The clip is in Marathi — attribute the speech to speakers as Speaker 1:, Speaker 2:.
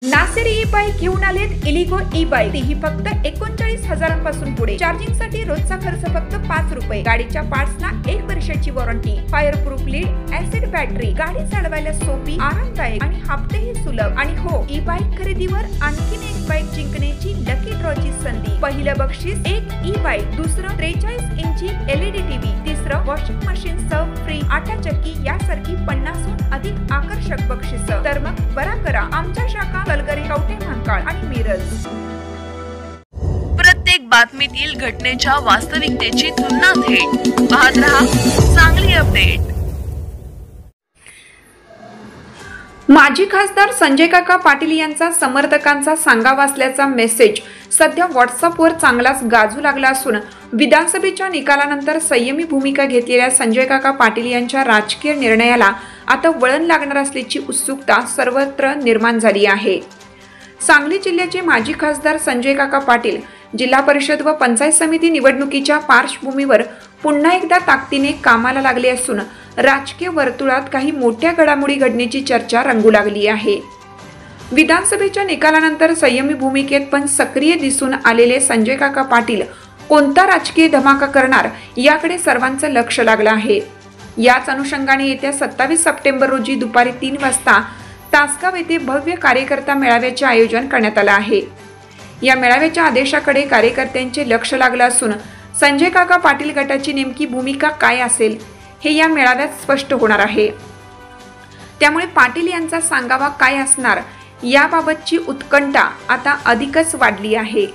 Speaker 1: नासेर ई बाईक घेऊन आलेत इलिगो ई बाईक। ही फक्त 39,000 पासून पुढे। चार्जिंग साठी रोजचा खर्च फक्त 5 रुपये। गाडीच्या पार्ट्सना 1 वर्षाची warranty, fire proof lead, acid battery, गाडी चालवायला सोपी, आरामदायक आणि हप्तेही सुलभ। आणि हो, ई बाईक खरेदीवर आणखीन एक बाईक जिंकण्याची लकी ड्रॉची संधी। पहिलं बक्षीस 1 ई बाईक, दुसरं 43 इंची LED टीव्ही, तिसरं वॉशिंग मशीन सह फ्री, आटा चक्की यासारखी 50हून अधिक आकर्षक बक्षीस। तर मग बरा करा आमच्या शाखा कलगरी, कवठे महांकाळ आणि मिरज।
Speaker 2: प्रत्येक बातमीतील घटनेच्या वास्तविकतेची तुलना थेट पाहत रहा चांगली अपडेट।
Speaker 1: माजी खासदार संजय काका पाटील यांचा समर्थकांचा सांगावा असल्याचा मेसेज सध्या व्हॉट्सअपवर चांगलाच गाजू लागला असून विधानसभेच्या निकालानंतर संयमी भूमिका घेतलेल्या संजय काका पाटील यांच्या राजकीय निर्णयाला आता वळण लागणार असल्याची उत्सुकता सर्वत्र निर्माण झाली आहे। सांगली जिल्ह्याचे माजी खासदार संजय काका पाटील जिल्हा परिषद व पंचायत समिती निवडणुकीच्या पार्श्वभूमीवर पुन्हा एकदा ताकदीने कामाला लागले असून राजकीय वर्तुळात काही मोठ्या घडामोडी घडण्याची चर्चा रंगू लागली आहे। विधानसभेच्या निकालानंतर संयमी भूमिकेत पण सक्रिय दिसून आलेले संजय काका पाटील कोणता राजकीय धमाका करणार याकडे सर्वांचं लक्ष लागलं आहे। याच अनुषंगाने येत्या 27 सप्टेंबर रोजी दुपारी 3 वाजता तासगाव येथे भव्य कार्यकर्ता मेळाव्याचे आयोजन करण्यात आले आहे। या मेळाव्याच्या आदेशाकडे कार्यकर्त्यांचे लक्ष लागलं असून संजय काका पाटील गटाची नेमकी भूमिका काय असेल हे या मेळाव्यात स्पष्ट होणार आहे। त्यामुळे पाटील यांचा सांगावा काय असणार याबाबतची उत्कंठा आता अधिकच वाढली आहे।